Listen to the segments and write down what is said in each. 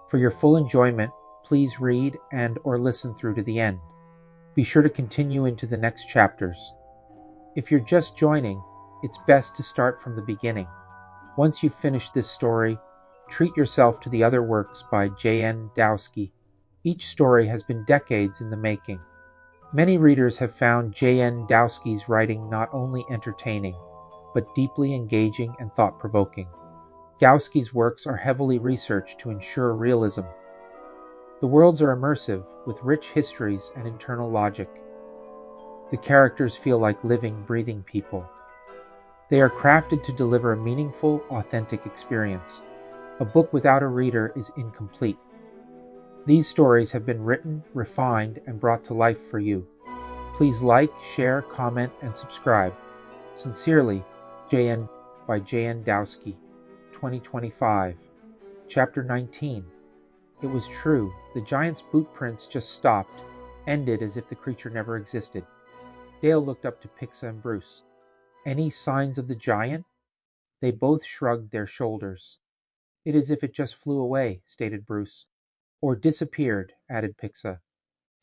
For your full enjoyment, please read and or listen through to the end. Be sure to continue into the next chapters. If you're just joining, it's best to start from the beginning. Once you've finished this story, treat yourself to the other works by Wdowski. Each story has been decades in the making. Many readers have found Wdowski's writing not only entertaining, but deeply engaging and thought-provoking. Wdowski's works are heavily researched to ensure realism. The worlds are immersive, with rich histories and internal logic. The characters feel like living, breathing people. They are crafted to deliver a meaningful, authentic experience. A book without a reader is incomplete. These stories have been written, refined, and brought to life for you. Please like, share, comment, and subscribe. Sincerely, JN by Wdowski, 2025. Chapter 19. It was true. The giant's boot prints just stopped, ended as if the creature never existed. Dale looked up to Pixa and Bruce. Any signs of the giant? They both shrugged their shoulders. It is as if it just flew away, stated Bruce. Or disappeared, added Pixa.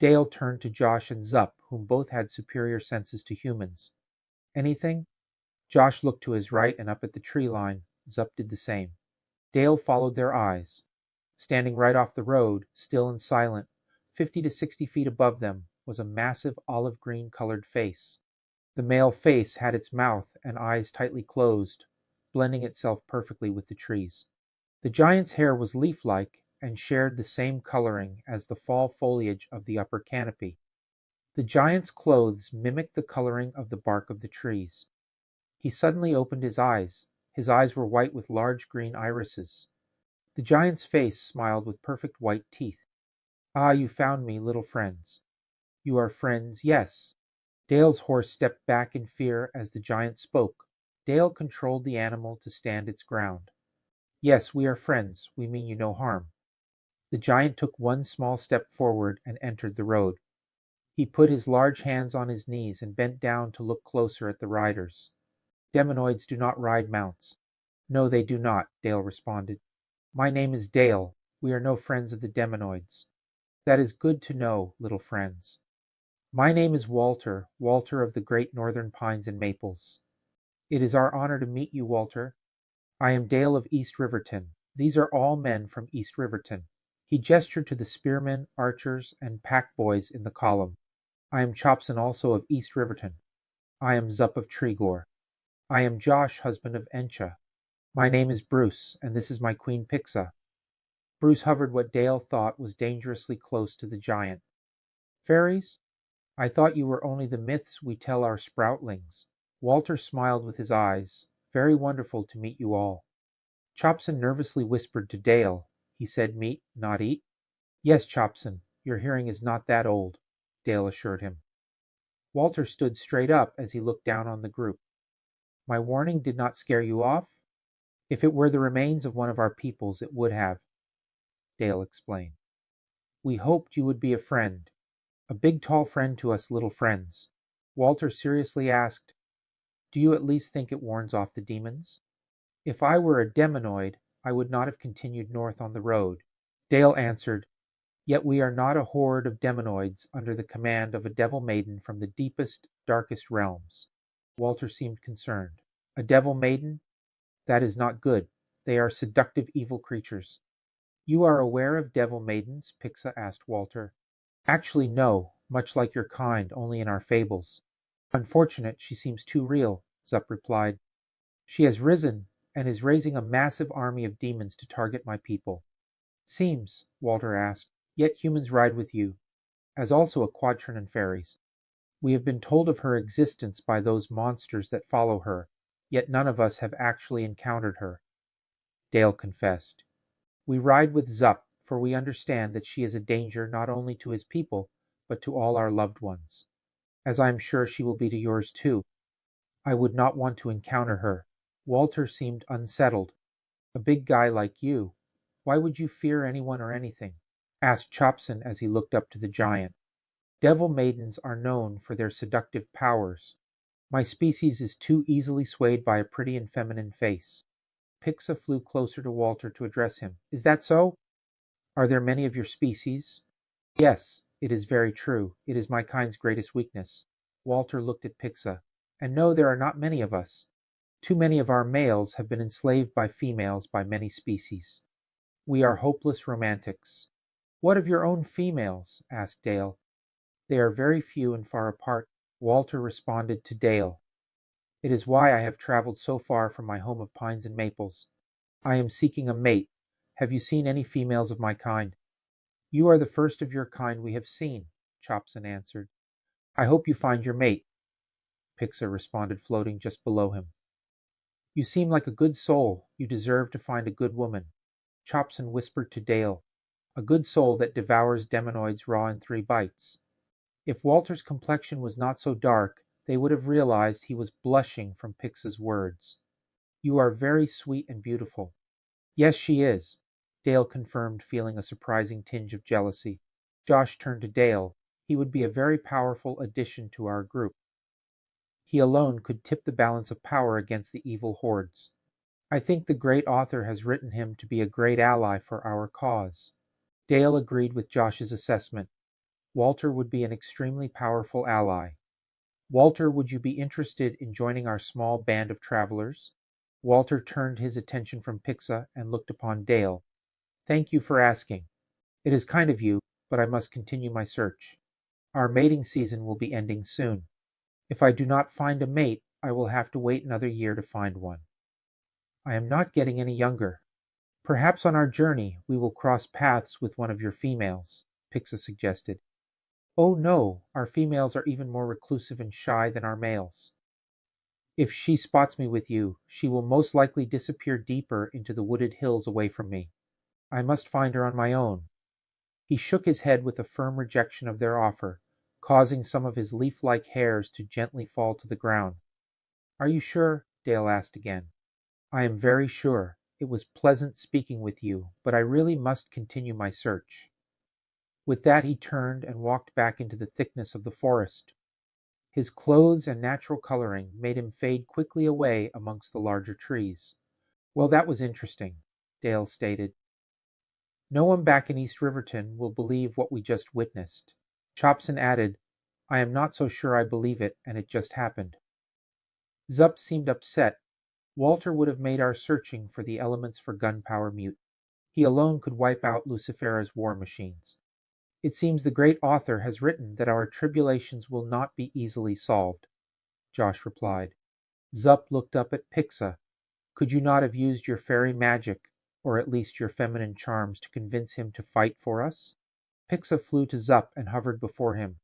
Dale turned to Josh and Zup, whom both had superior senses to humans. Anything? Josh looked to his right and up at the tree line. Zup did the same. Dale followed their eyes. Standing right off the road, still and silent, 50 to 60 feet above them, was a massive olive-green colored face. The male face had its mouth and eyes tightly closed, blending itself perfectly with the trees. The giant's hair was leaf-like and shared the same coloring as the fall foliage of the upper canopy. The giant's clothes mimicked the coloring of the bark of the trees. He suddenly opened his eyes. His eyes were white with large green irises. The giant's face smiled with perfect white teeth. Ah, you found me, little friends. You are friends, yes. Dale's horse stepped back in fear as the giant spoke. Dale controlled the animal to stand its ground. Yes, we are friends. We mean you no harm. The giant took one small step forward and entered the road. He put his large hands on his knees and bent down to look closer at the riders. Demonoids do not ride mounts. No, they do not, Dale responded. My name is Dale. We are no friends of the demonoids. That is good to know, little friends. My name is Walter, Walter of the great northern pines and maples. It is our honor to meet you, Walter. I am Dale of East Riverton. These are all men from East Riverton. He gestured to the spearmen, archers, and pack boys in the column. I am Chopson also of East Riverton. I am Zup of Tregor. I am Josh, husband of Encha. My name is Bruce, and this is my queen Pixa. Bruce hovered what Dale thought was dangerously close to the giant. Fairies? I thought you were only the myths we tell our sproutlings. Walter smiled with his eyes. Very wonderful to meet you all. Chopson nervously whispered to Dale. He said meet, not eat. Yes, Chopson, your hearing is not that old, Dale assured him. Walter stood straight up as he looked down on the group. My warning did not scare you off? If it were the remains of one of our peoples, it would have, Dale explained. We hoped you would be a friend. A big tall friend to us little friends. Walter seriously asked, do you at least think it warns off the demons? If I were a demonoid, I would not have continued north on the road. Dale answered, yet we are not a horde of demonoids under the command of a devil maiden from the deepest, darkest realms. Walter seemed concerned. A devil maiden? That is not good. They are seductive evil creatures. You are aware of devil maidens? Pixa asked Walter. Actually, no, much like your kind, only in our fables. Unfortunate, she seems too real, Zup replied. She has risen and is raising a massive army of demons to target my people. Seems, Walter asked, yet humans ride with you, as also a quadron and fairies. We have been told of her existence by those monsters that follow her, yet none of us have actually encountered her. Dale confessed. We ride with Zup, for we understand that she is a danger not only to his people, but to all our loved ones. As I am sure she will be to yours too. I would not want to encounter her. Walter seemed unsettled. A big guy like you. Why would you fear anyone or anything? Asked Chopson as he looked up to the giant. Devil maidens are known for their seductive powers. My species is too easily swayed by a pretty and feminine face. Pixa flew closer to Walter to address him. Is that so? Are there many of your species? Yes, it is very true. It is my kind's greatest weakness. Walter looked at Pixa. And no, there are not many of us. Too many of our males have been enslaved by females by many species. We are hopeless romantics. What of your own females? Asked Dale. They are very few and far apart, Walter responded to Dale. It is why I have traveled so far from my home of pines and maples. I am seeking a mate. Have you seen any females of my kind? You are the first of your kind we have seen, Chopson answered. I hope you find your mate, Pixa responded, floating just below him. You seem like a good soul. You deserve to find a good woman, Chopson whispered to Dale. A good soul that devours demonoids raw in 3 bites. If Walter's complexion was not so dark, they would have realized he was blushing from Pixa's words. You are very sweet and beautiful. Yes, she is, Dale confirmed, feeling a surprising tinge of jealousy. Josh turned to Dale. He would be a very powerful addition to our group. He alone could tip the balance of power against the evil hordes. I think the great author has written him to be a great ally for our cause. Dale agreed with Josh's assessment. Walter would be an extremely powerful ally. Walter, would you be interested in joining our small band of travelers? Walter turned his attention from Pixa and looked upon Dale. Thank you for asking. It is kind of you, but I must continue my search. Our mating season will be ending soon. If I do not find a mate, I will have to wait another year to find one. I am not getting any younger. Perhaps on our journey we will cross paths with one of your females, Pixa suggested. Oh no, our females are even more reclusive and shy than our males. If she spots me with you, she will most likely disappear deeper into the wooded hills away from me. I must find her on my own. He shook his head with a firm rejection of their offer, causing some of his leaf-like hairs to gently fall to the ground. Are you sure? Dale asked again. I am very sure. It was pleasant speaking with you, but I really must continue my search. With that he turned and walked back into the thickness of the forest. His clothes and natural coloring made him fade quickly away amongst the larger trees. Well, that was interesting, Dale stated. No one back in East Riverton will believe what we just witnessed. Chopson added, I am not so sure I believe it, and it just happened. Zup seemed upset. Walter would have made our searching for the elements for gunpowder mute. He alone could wipe out Lucifera's war machines. It seems the great author has written that our tribulations will not be easily solved, Josh replied. Zup looked up at Pixa. Could you not have used your fairy magic, or at least your feminine charms, to convince him to fight for us? Pixa flew to Zup and hovered before him.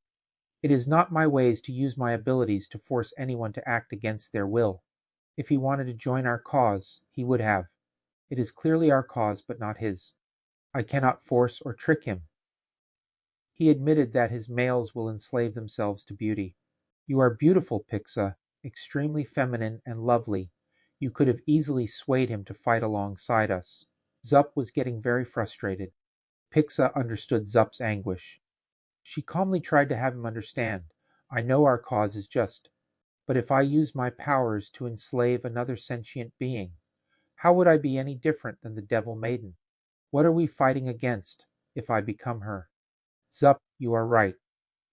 It is not my ways to use my abilities to force anyone to act against their will. If he wanted to join our cause, he would have. It is clearly our cause, but not his. I cannot force or trick him. He admitted that his males will enslave themselves to beauty. You are beautiful, Pixa, extremely feminine and lovely. You could have easily swayed him to fight alongside us. Zup was getting very frustrated. Pixa understood Zup's anguish. She calmly tried to have him understand. I know our cause is just, but if I use my powers to enslave another sentient being, how would I be any different than the Devil Maiden? What are we fighting against if I become her? Zup, you are right.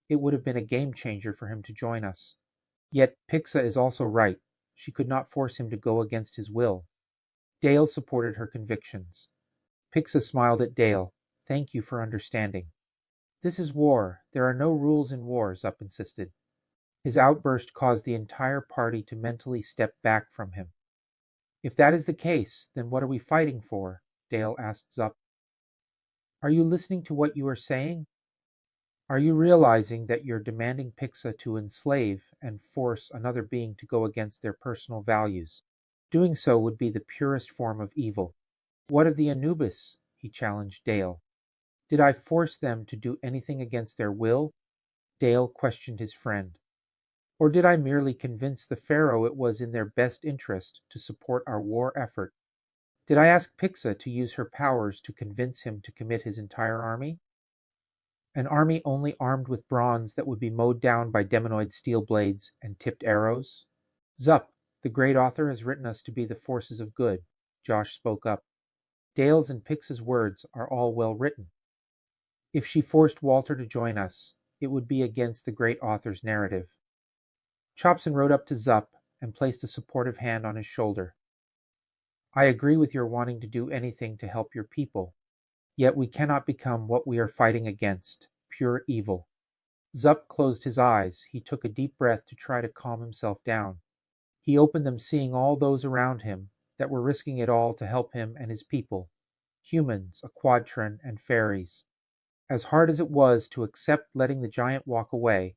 It would have been a game changer for him to join us. Yet Pixa is also right. She could not force him to go against his will. Dale supported her convictions. Pixa smiled at Dale. Thank you for understanding. This is war. There are no rules in war, Zup insisted. His outburst caused the entire party to mentally step back from him. If that is the case, then what are we fighting for? Dale asked Zup. Are you listening to what you are saying? Are you realizing that you're demanding Pixa to enslave and force another being to go against their personal values? Doing so would be the purest form of evil. What of the Anubis? He challenged Dale. Did I force them to do anything against their will? Dale questioned his friend. Or did I merely convince the Pharaoh it was in their best interest to support our war effort? Did I ask Pixa to use her powers to convince him to commit his entire army? An army only armed with bronze that would be mowed down by demonoid steel blades and tipped arrows? Zup, the great author has written us to be the forces of good, Josh spoke up. Dale's and Pix's words are all well written. If she forced Walter to join us, it would be against the great author's narrative. Chopson rode up to Zup and placed a supportive hand on his shoulder. I agree with your wanting to do anything to help your people, yet we cannot become what we are fighting against, pure evil. Zup closed his eyes. He took a deep breath to try to calm himself down. He opened them, seeing all those around him that were risking it all to help him and his people, humans, a quadron, and fairies. As hard as it was to accept letting the giant walk away,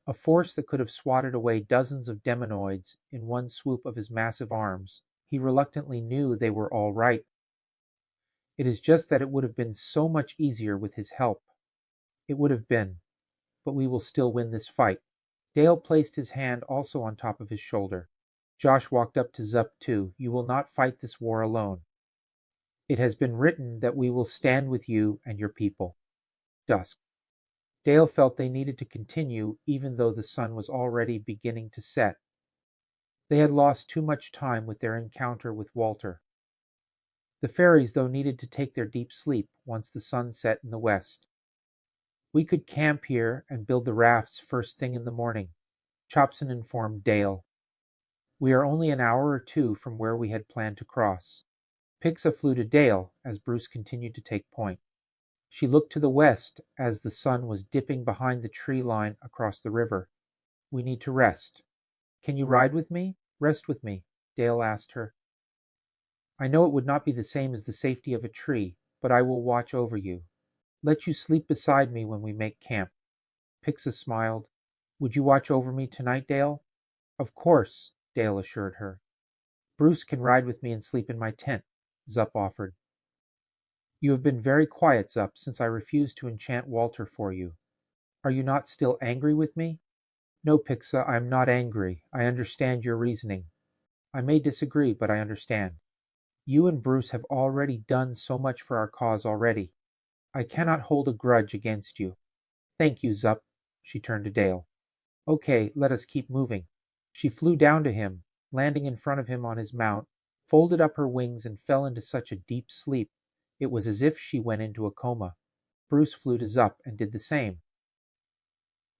a force that could have swatted away dozens of demonoids in one swoop of his massive arms, he reluctantly knew they were all right. It is just that it would have been so much easier with his help. It would have been, but we will still win this fight. Dale placed his hand also on top of his shoulder. Josh walked up to Zup too. You will not fight this war alone. It has been written that we will stand with you and your people. Dusk. Dale felt they needed to continue even though the sun was already beginning to set. They had lost too much time with their encounter with Walter. The fairies, though, needed to take their deep sleep once the sun set in the west. We could camp here and build the rafts first thing in the morning, Chopson informed Dale. We are only an hour or two from where we had planned to cross. Pixa flew to Dale as Bruce continued to take point. She looked to the west as the sun was dipping behind the tree line across the river. We need to rest. Can you ride with me? Rest with me, Dale asked her. I know it would not be the same as the safety of a tree, but I will watch over you. Let you sleep beside me when we make camp. Pixa smiled. Would you watch over me tonight, Dale? Of course, Dale assured her. Bruce can ride with me and sleep in my tent, Zup offered. You have been very quiet, Zup, since I refused to enchant Walter for you. Are you not still angry with me? No, Pixa, I am not angry. I understand your reasoning. I may disagree, but I understand. You and Bruce have already done so much for our cause already. I cannot hold a grudge against you. Thank you, Zup. She turned to Dale. Okay, let us keep moving. She flew down to him, landing in front of him on his mount, folded up her wings and fell into such a deep sleep it was as if she went into a coma. Bruce flew to Zup and did the same.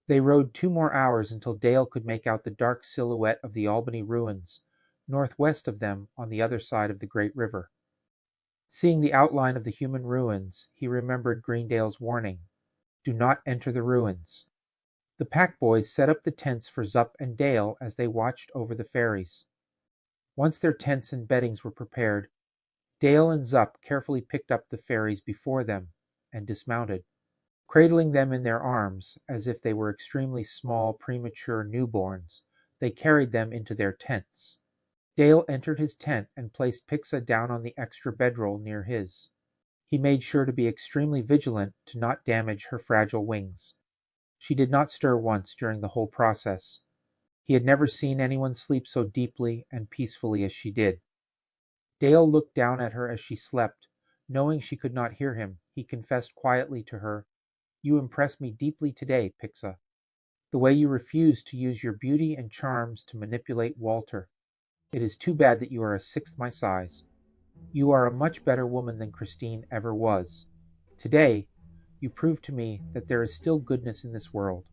They rode 2 more hours until Dale could make out the dark silhouette of the Albany ruins, northwest of them on the other side of the great river. Seeing the outline of the human ruins, he remembered Greendale's warning. Do not enter the ruins. The pack boys set up the tents for Zup and Dale as they watched over the fairies. Once their tents and beddings were prepared, Dale and Zup carefully picked up the fairies before them and dismounted. Cradling them in their arms as if they were extremely small, premature newborns, they carried them into their tents. Dale entered his tent and placed Pixa down on the extra bedroll near his. He made sure to be extremely vigilant to not damage her fragile wings. She did not stir once during the whole process. He had never seen anyone sleep so deeply and peacefully as she did. Dale looked down at her as she slept. Knowing she could not hear him, he confessed quietly to her, You impress me deeply today, Pixa. The way you refused to use your beauty and charms to manipulate Walter. It is too bad that you are a sixth my size. You are a much better woman than Christine ever was. Today, you proved to me that there is still goodness in this world.